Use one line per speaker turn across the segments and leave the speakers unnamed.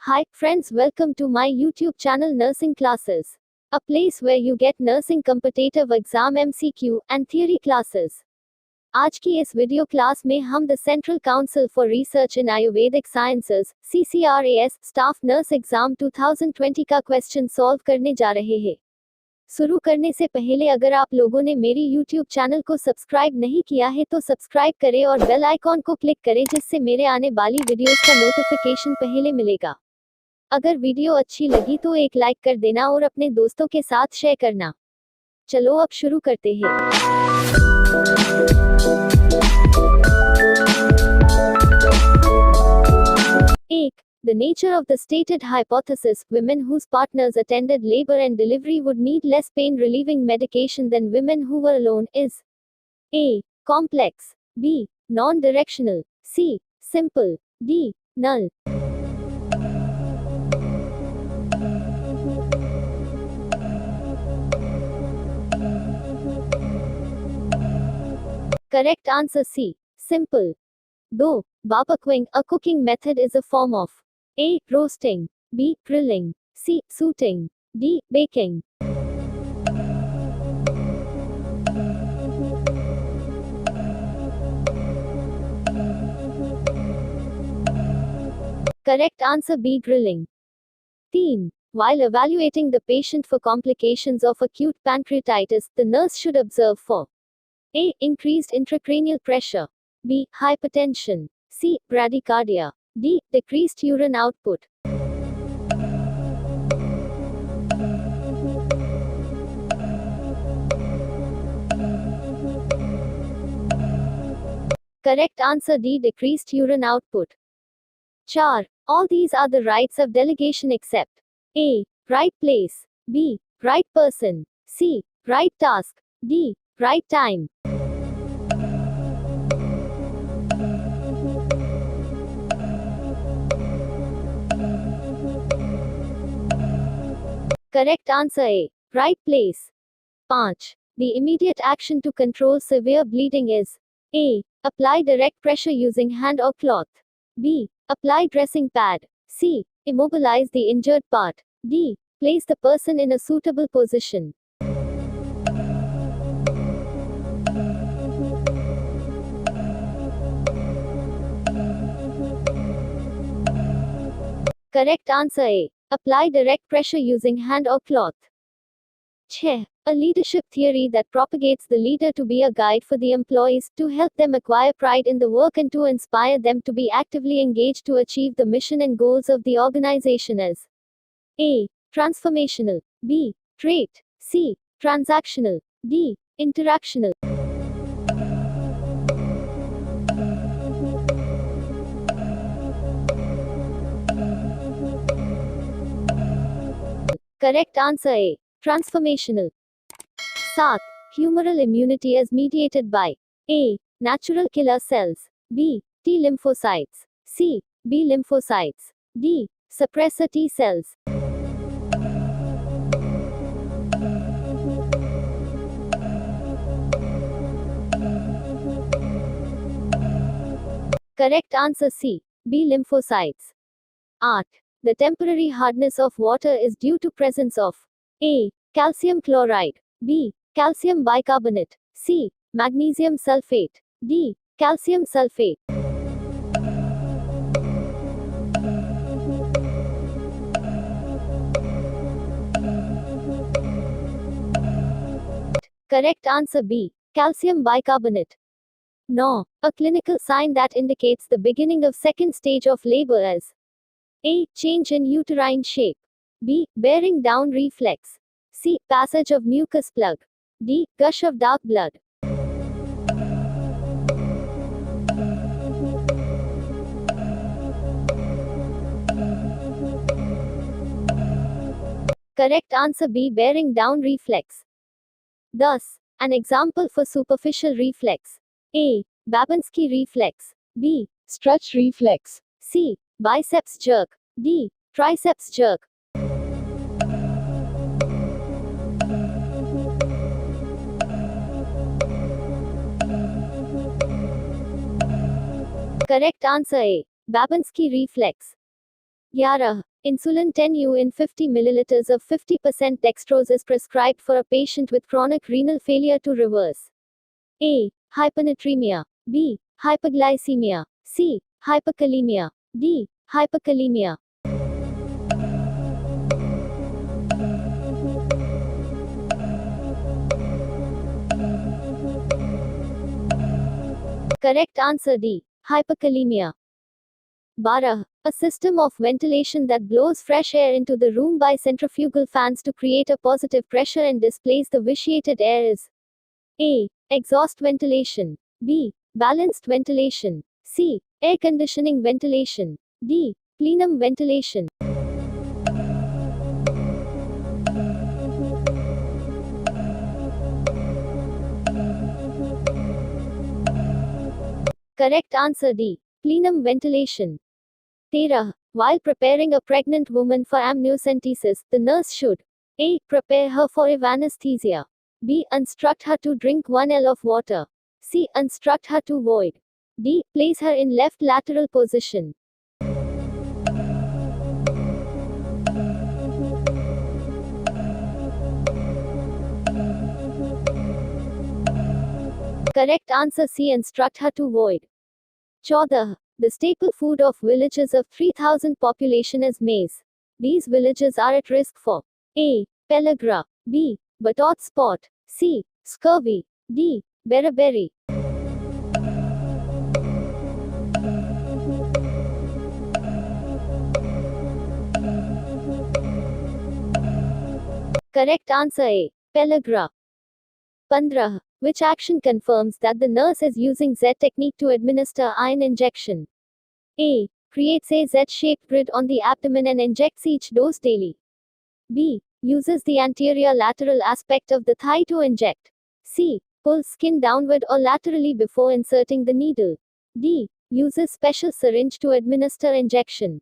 Hi, friends, welcome to my YouTube channel Nursing Classes, a place where you get nursing competitive exam MCQ and theory classes. आज की इस video class में हम the central council for research in Ayurvedic sciences CCRAS staff nurse exam 2020 का question solve करने जा रहे हैं। शुरू करने से पहले अगर आप लोगों ने मेरी YouTube चैनल को सब्सक्राइब नहीं किया है तो सब्सक्राइब करें और बेल आइकॉन को क्लिक करें जिससे मेरे आने वाली वीडियोस का नोटिफिकेशन पहले मिलेगा। अगर वीडियो अच्छी लगी तो एक लाइक कर देना और अपने दोस्तों के साथ शेयर करना। चलो अब शुरू करते हैं। एक, The nature of the stated hypothesis, women whose partners attended labor and delivery would need less pain-relieving medication than women who were alone, is A. Complex, B. Non-directional, C. Simple, D. Null. Correct answer C. Simple. 2. Barbecuing, a cooking method, is a form of A. Roasting, B. Grilling, C. Sooting, D. Baking. Correct answer B. Grilling. 3. While evaluating the patient for complications of acute pancreatitis, the nurse should observe for A. Increased intracranial pressure, B. Hypertension, C. Bradycardia, D. Decreased urine output. Correct answer D. Decreased urine output. 4. All these are the rights of delegation except A. Right place, B. Right person, C. Right task, D. Right time. Correct answer A. Right place. 5. The immediate action to control severe bleeding is A. Apply direct pressure using hand or cloth, B. Apply dressing pad, C. Immobilize the injured part, D. Place the person in a suitable position. Correct answer A. Apply direct pressure using hand or cloth. 6. A leadership theory that propagates the leader to be a guide for the employees, to help them acquire pride in the work and to inspire them to be actively engaged to achieve the mission and goals of the organization is A. Transformational, B. Trait, C. Transactional, D. Interactional. Correct answer A. Transformational. 7. Humoral immunity is mediated by A. Natural killer cells, B. T lymphocytes, C. B lymphocytes, D. Suppressor T cells. Correct answer C. B lymphocytes. 8. The temporary hardness of water is due to presence of A. Calcium chloride, B. Calcium bicarbonate, C. Magnesium sulfate, D. Calcium sulfate. Correct answer B. Calcium bicarbonate. 9. A clinical sign that indicates the beginning of second stage of labor is A. Change in uterine shape, B. Bearing down reflex, C. Passage of mucus plug, D. Gush of dark blood. Correct answer B. Bearing down reflex. Thus, an example for superficial reflex: A. Babinski reflex, B. Stretch reflex, C. Biceps jerk, D. Triceps jerk. Correct answer A. Babinski reflex. 11. Insulin 10 U in 50 milliliters of 50% dextrose is prescribed for a patient with chronic renal failure to reverse A. Hyponatremia. B. Hyperglycemia. C. Hyperkalemia. D. Hyperkalemia. Correct answer D. Hyperkalemia. 12. A system of ventilation that blows fresh air into the room by centrifugal fans to create a positive pressure and displace the vitiated air is A. Exhaust ventilation. B. Balanced ventilation. C. Air conditioning ventilation. D. Plenum ventilation. Correct answer D. Plenum ventilation. 13. While preparing a pregnant woman for amniocentesis, the nurse should A. Prepare her for anesthesia. B. Instruct her to drink 1 L of water. C. Instruct her to void. D. Place her in left lateral position. Correct answer C. Instruct her to void. 14. The staple food of villages of 3,000 population is maize. These villages are at risk for A. Pellagra. B. Buttock spot. C. Scurvy. D. Beriberi. Correct answer A. Pellagra. 15. Which action confirms that the nurse is using Z technique to administer iron injection? A. Creates a Z-shaped grid on the abdomen and injects each dose daily. B. Uses the anterior lateral aspect of the thigh to inject. C. Pulls skin downward or laterally before inserting the needle. D. Uses special syringe to administer injection.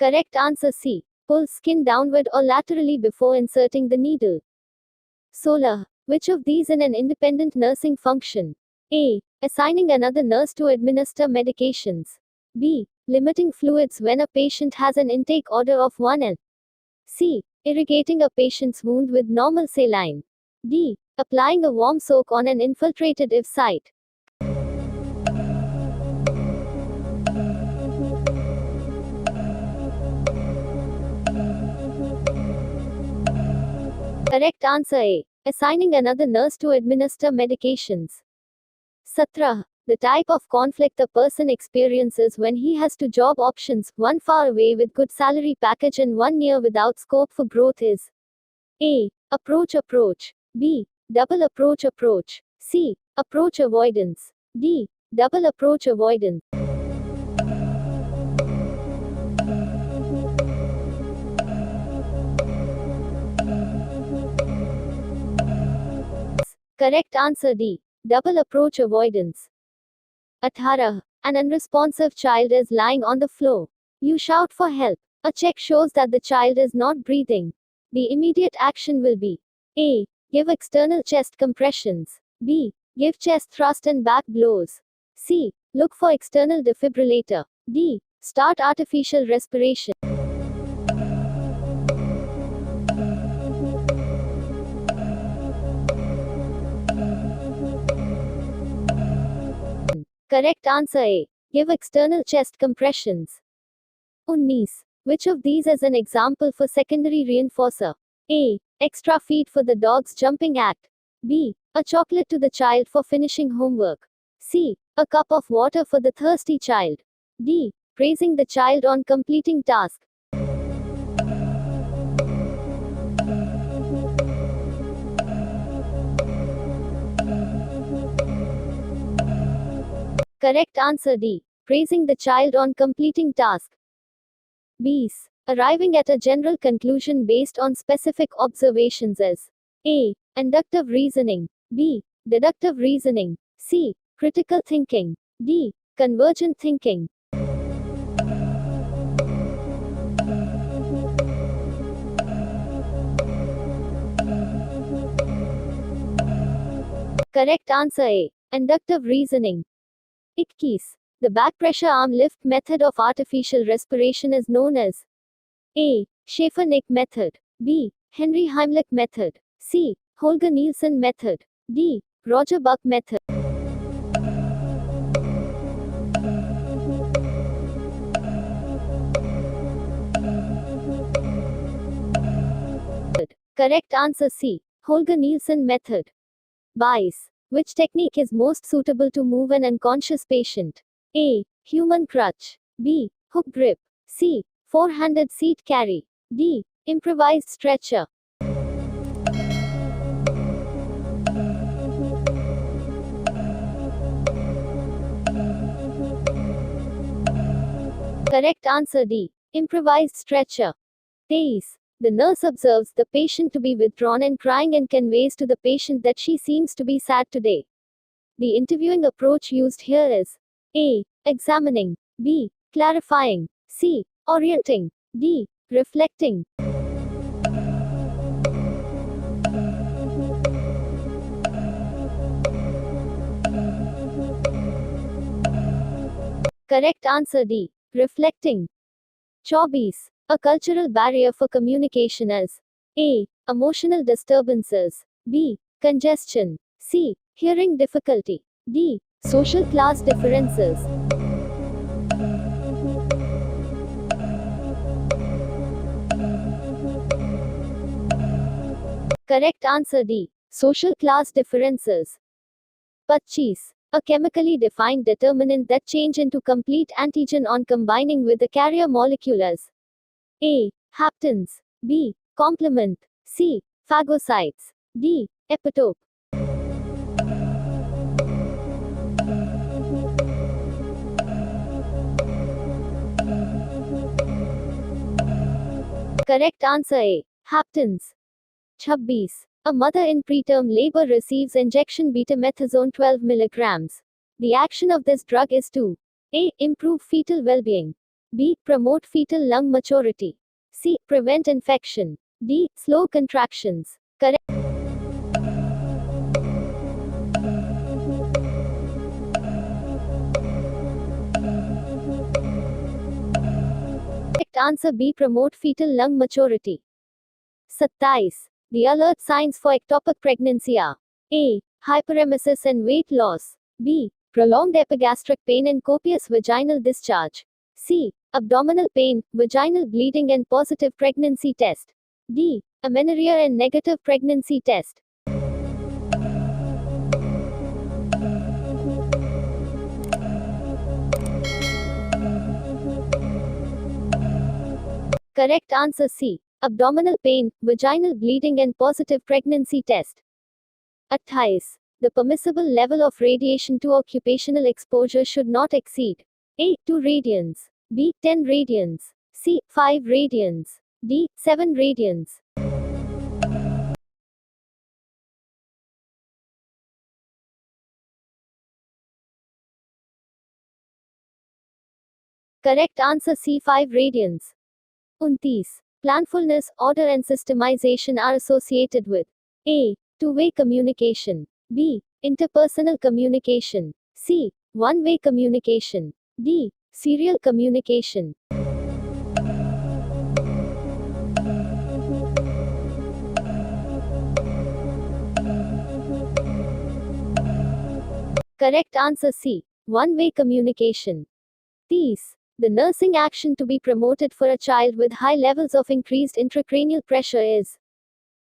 Correct answer C. Pull skin downward or laterally before inserting the needle. 16. Which of these in an independent nursing function? A. Assigning another nurse to administer medications. B. Limiting fluids when a patient has an intake order of 1 L. C. Irrigating a patient's wound with normal saline. D. Applying a warm soak on an infiltrated IV site. Correct answer A. Assigning another nurse to administer medications. 17. The type of conflict a person experiences when he has two job options, one far away with good salary package and one near without scope for growth is A. Approach. B. Double approach. C. Approach avoidance. D. Double approach avoidance. Correct answer D. Double approach avoidance. 18. An unresponsive child is lying on the floor. You shout for help. A check shows that the child is not breathing. The immediate action will be A. Give external chest compressions. B. Give chest thrust and back blows. C. Look for external defibrillator. D. Start artificial respiration. Correct answer A. Give external chest compressions. 19. Which of these is an example for secondary reinforcer? A. Extra feed for the dog's jumping act. B. A chocolate to the child for finishing homework. C. A cup of water for the thirsty child. D. Praising the child on completing task. Correct answer D. Praising the child on completing task. B's. Arriving at a general conclusion based on specific observations is A. Inductive reasoning. B. Deductive reasoning. C. Critical thinking. D. Convergent thinking. Correct answer A. Inductive reasoning. 21. The back pressure arm lift method of artificial respiration is known as A. Schaefer-Nick method. B. Henry Heimlich method. C. Holger-Nielsen method. D. Roger Buck method. Correct answer C. Holger-Nielsen method. 22. Which technique is most suitable to move an unconscious patient? A. Human crutch. B. Hook grip. C. Four-handed seat carry. D. Improvised stretcher. Correct answer D. Improvised stretcher. 23. The nurse observes the patient to be withdrawn and crying and conveys to the patient that she seems to be sad today. The interviewing approach used here is A. Examining. B. Clarifying. C. Orienting. D. Reflecting. Correct answer D. Reflecting. 24. A cultural barrier for communication is A. Emotional disturbances. B. Congestion. C. Hearing difficulty. D. Social class differences. Correct answer D. Social class differences. 25. A chemically defined determinant that change into complete antigen on combining with the carrier molecule is A. Haptens. B. Complement. C. Phagocytes. D. Epitope. Correct answer A. Haptens. 26. A mother in preterm labor receives injection betamethasone 12 mg. The action of this drug is to A. Improve fetal well-being. B. Promote fetal lung maturity. C. Prevent infection. D. Slow contractions. Correct. Correct answer B. Promote fetal lung maturity. 27. The alert signs for ectopic pregnancy are A. Hyperemesis and weight loss. B. Prolonged epigastric pain and copious vaginal discharge. C. Abdominal pain, vaginal bleeding and positive pregnancy test. D. Amenorrhea and negative pregnancy test. Correct answer C. Abdominal pain, vaginal bleeding and positive pregnancy test. 28. The permissible level of radiation to occupational exposure should not exceed A. 2 radians. B. 10 radians. C. 5 radians. D. 7 radians. Correct answer C. 5 radians. 29. Planfulness, order and systemization are associated with A. Two-way communication. B. Interpersonal communication. C. One-way communication. D. Serial communication. Correct answer C. One-way communication. 30. The nursing action to be promoted for a child with high levels of increased intracranial pressure is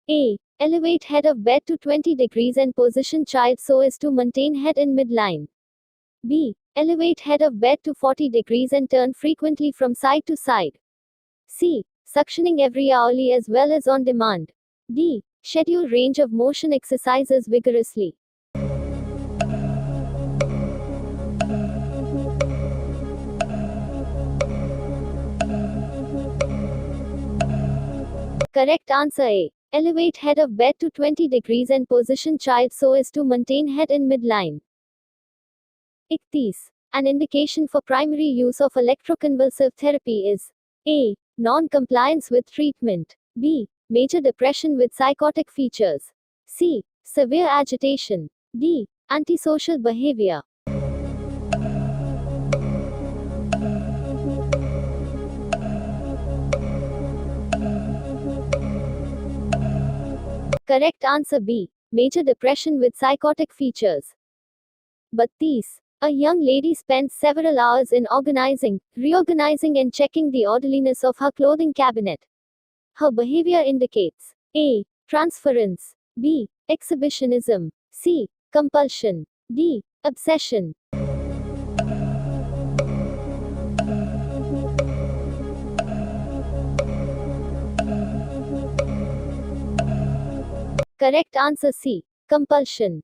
A. Elevate head of bed to 20 degrees and position child so as to maintain head in midline. B. Elevate head of bed to 40 degrees and turn frequently from side to side. C. Suctioning every hourly as well as on demand. D. Schedule range of motion exercises vigorously. Correct answer A. Elevate head of bed to 20 degrees and position child so as to maintain head in midline. 31. An indication for primary use of electroconvulsive therapy is A. Non-compliance with treatment. B. Major depression with psychotic features. C. Severe agitation. D. Antisocial behavior. Correct answer B. Major depression with psychotic features. 32. A young lady spends several hours in organizing, reorganizing and checking the orderliness of her clothing cabinet. Her behavior indicates A. Transference, B. Exhibitionism, C. Compulsion, D. Obsession. Correct answer C. Compulsion.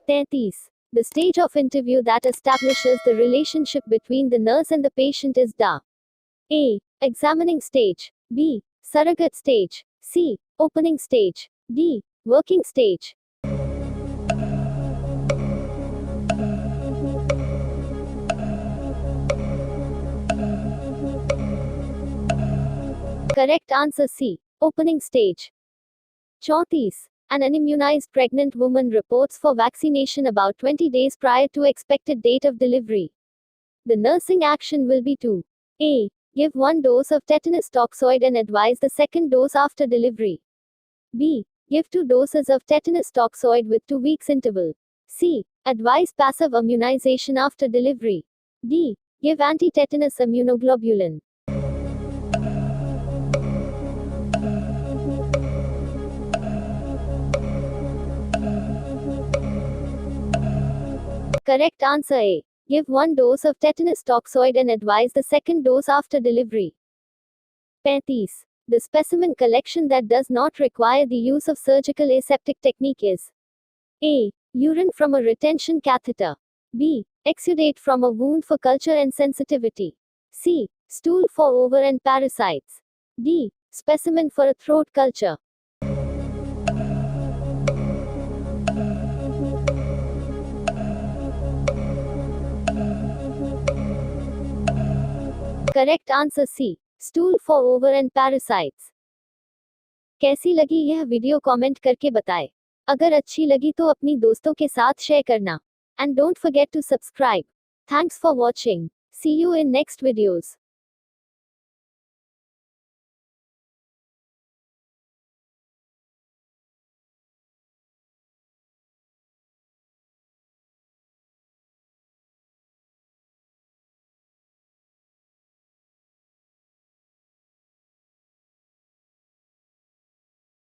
33. The stage of interview that establishes the relationship between the nurse and the patient is the A. Examining stage, B. Surrogate stage, C. Opening stage, D. Working stage. Correct answer C. Opening stage. 34. An unimmunized pregnant woman reports for vaccination about 20 days prior to expected date of delivery. The nursing action will be to A. Give 1 dose of tetanus toxoid and advise the second dose after delivery. B. Give 2 doses of tetanus toxoid with 2 weeks interval. C. Advise passive immunization after delivery. D. Give anti-tetanus immunoglobulin. Correct answer A. Give 1 dose of tetanus toxoid and advise the second dose after delivery. 35. The specimen collection that does not require the use of surgical aseptic technique is A. Urine from a retention catheter. B. Exudate from a wound for culture and sensitivity. C. Stool for over and parasites. D. Specimen for a throat culture. Correct answer C, stool for ova and parasites. कैसी लगी यह video comment करके बताएं। अगर अच्छी लगी तो अपनी दोस्तों के साथ शेयर करना। And don't forget to subscribe. Thanks for watching. See you in next videos.